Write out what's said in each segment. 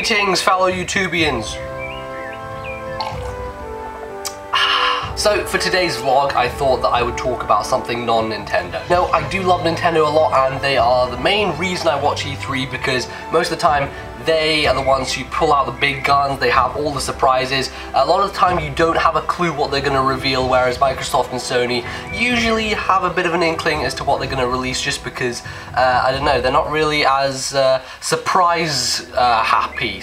Greetings, fellow YouTubians. So for today's vlog, I thought that I would talk about something non-Nintendo. Now, I do love Nintendo a lot, and they are the main reason I watch E3 because most of the time they are the ones who pull out the big guns, they have all the surprises. A lot of the time you don't have a clue what they're going to reveal, whereas Microsoft and Sony usually have a bit of an inkling as to what they're going to release just because, I don't know, they're not really as surprise happy.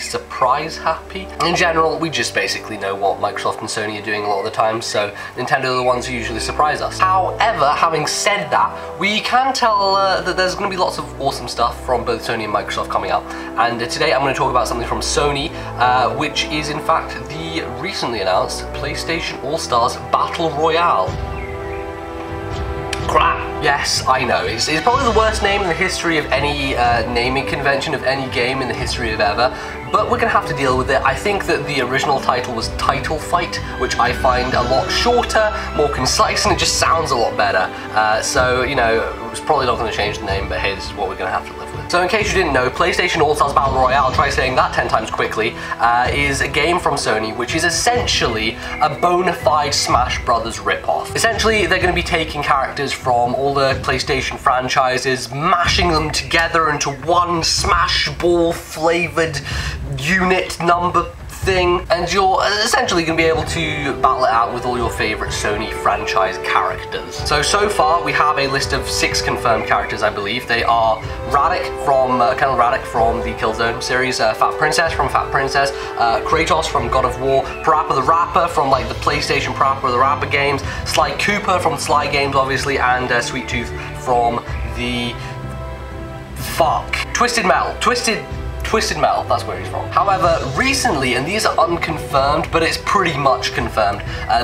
In general, we just basically know what Microsoft and Sony are doing a lot of the time, so Nintendo are the ones who usually surprise us. However, having said that, we can tell that there's going to be lots of awesome stuff from both Sony and Microsoft coming up, and today I'm going to talk about something from Sony, which is in fact the recently announced PlayStation All-Stars Battle Royale. Crap! Yes, I know. It's probably the worst name in the history of any naming convention of any game in the history of ever, but we're going to have to deal with it. I think that the original title was Title Fight, which I find a lot shorter, more concise, and it just sounds a lot better. So, you know, it's probably not going to change the name, but hey, this is what we're going to have to live with. So in case you didn't know, PlayStation All-Stars Battle Royale, try saying that 10 times quickly, is a game from Sony which is essentially a bona fide Smash Brothers ripoff. Essentially, they're going to be taking characters from all the PlayStation franchises, mashing them together into one Smash Ball flavored unit number thing, and you're essentially going to be able to battle it out with all your favorite Sony franchise characters. So far we have a list of 6 confirmed characters, I believe. They are Radek from Colonel Radek from the Killzone series, Fat Princess from Fat Princess, Kratos from God of War, Parappa the Rapper from like the PlayStation Parappa the Rapper games, Sly Cooper from Sly games obviously, and Sweet Tooth from the Twisted Metal, that's where he's from. However, recently, and these are unconfirmed, but it's pretty much confirmed,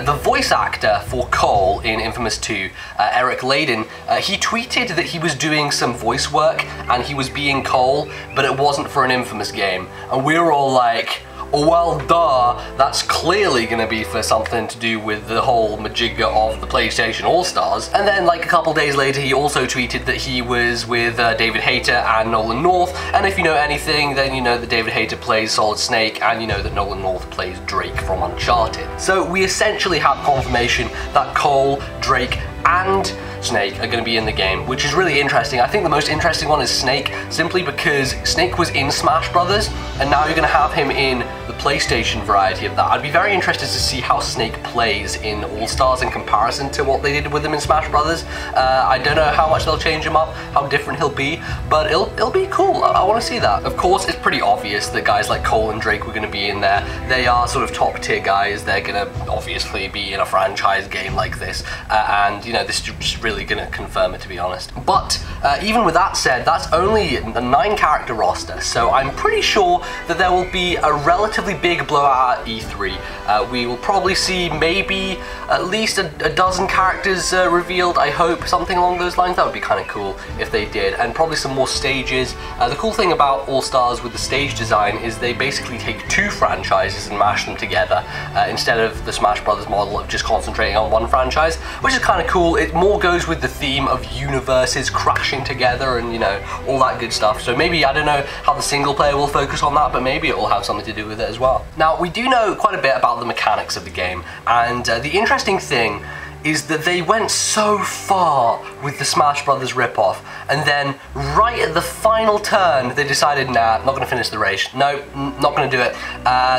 the voice actor for Cole in Infamous 2, Eric Layden, he tweeted that he was doing some voice work and he was being Cole, but it wasn't for an Infamous game. And we were all like, oh, well, duh, that's clearly going to be for something to do with the whole majigga of the PlayStation All-Stars. And then, like, a couple days later, he also tweeted that he was with David Hayter and Nolan North, and if you know anything, then you know that David Hayter plays Solid Snake, and you know that Nolan North plays Drake from Uncharted. So we essentially have confirmation that Cole, Drake, and Snake are going to be in the game, which is really interesting. I think the most interesting one is Snake, simply because Snake was in Smash Brothers, and now you're going to have him in the PlayStation variety of that. I'd be very interested to see how Snake plays in All-Stars in comparison to what they did with him in Smash Brothers. I don't know how much they'll change him up, how different he'll be, but it'll be cool. I want to see that. Of course, it's pretty obvious that guys like Cole and Drake were going to be in there. They are sort of top tier guys. They're going to obviously be in a franchise game like this, and you know, this is just really going to confirm it, to be honest. But even with that said, that's only a 9-character roster, so I'm pretty sure that there will be a relatively big blowout at E3. We will probably see maybe at least a dozen characters revealed, I hope, something along those lines. That would be kind of cool if they did, and probably some more stages. The cool thing about All-Stars with the stage design is they basically take 2 franchises and mash them together instead of the Smash Brothers model of just concentrating on one franchise, which is kind of cool. It more goes with the theme of universes crashing together and, you know, all that good stuff. So maybe, I don't know how the single player will focus on that, but maybe it will have something to do with it as well. Now, we do know quite a bit about the mechanics of the game, and the interesting thing is that they went so far with the Smash Brothers ripoff, and then right at the final turn, they decided, nah, not going to finish the race. No, not going to do it.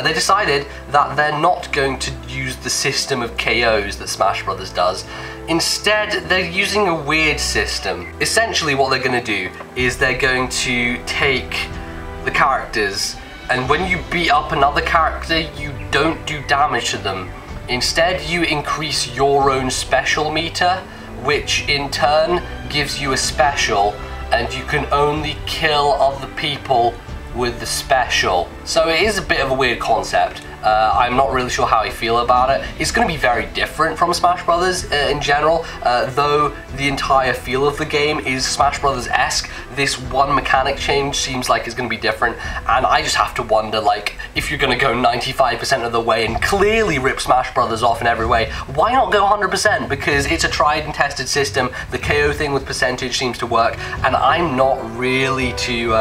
They decided that they're not going to use the system of KOs that Smash Brothers does. Instead, they're using a weird system. Essentially, what they're going to do is they're going to take the characters, and when you beat up another character, you don't do damage to them. Instead, you increase your own special meter, which in turn gives you a special, and you can only kill other people with the special. So it is a bit of a weird concept, I'm not really sure how I feel about it. It's going to be very different from Smash Brothers in general, though the entire feel of the game is Smash Brothers-esque. This one mechanic change seems like it's going to be different, and I just have to wonder, like, if you're going to go 95% of the way and clearly rip Smash Brothers off in every way, why not go 100%? Because it's a tried and tested system. The KO thing with percentage seems to work, and I'm not really too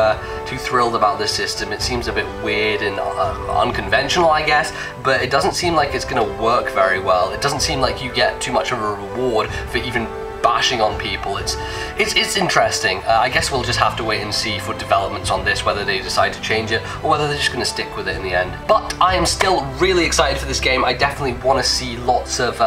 thrilled about this system. It seems a bit weird and unconventional, I guess, but it doesn't seem like it's going to work very well. It doesn't seem like you get too much of a reward for even bashing on people. It's interesting. I guess we'll just have to wait and see for developments on this, whether they decide to change it or whether they're just going to stick with it in the end. But I am still really excited for this game. I definitely want to see lots of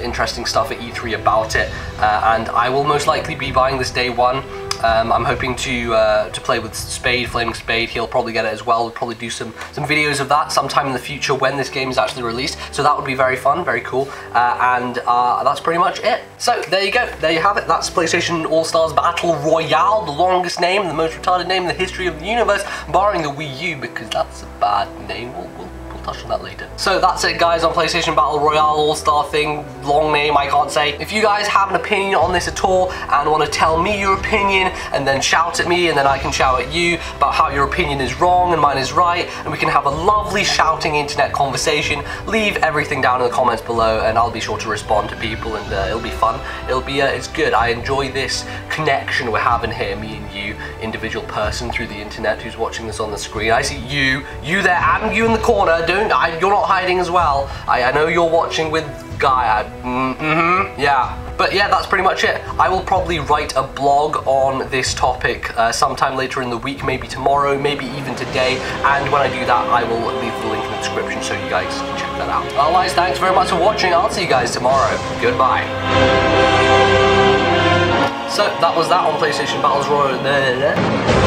interesting stuff at E3 about it, and I will most likely be buying this day one. I'm hoping to play with Spade, Flaming Spade. He'll probably get it as well. We'll probably do some videos of that sometime in the future when this game is actually released. So that would be very fun, very cool. And that's pretty much it. So there you go. There you have it. That's PlayStation All-Stars Battle Royale, the longest name, the most retarded name in the history of the universe, barring the Wii U, because that's a bad name. We'll touch on that later. So that's it, guys, on PlayStation Battle Royale All-Star thing. Long name, I can't say. If you guys have an opinion on this at all and want to tell me your opinion and then shout at me and then I can shout at you about how your opinion is wrong and mine is right, and we can have a lovely shouting internet conversation, leave everything down in the comments below and I'll be sure to respond to people, and it'll be fun. It'll be, it's good. I enjoy this connection we're having here, me and you, individual person through the internet who's watching this on the screen. I see you there, and you in the corner. You're not hiding as well. I know you're watching with Guy. Yeah. But yeah, that's pretty much it. I will probably write a blog on this topic sometime later in the week, maybe tomorrow, maybe even today. And when I do that, I will leave the link in the description so you guys can check that out. Otherwise, thanks very much for watching. I'll see you guys tomorrow. Goodbye. So that was that on PlayStation Battles Royale.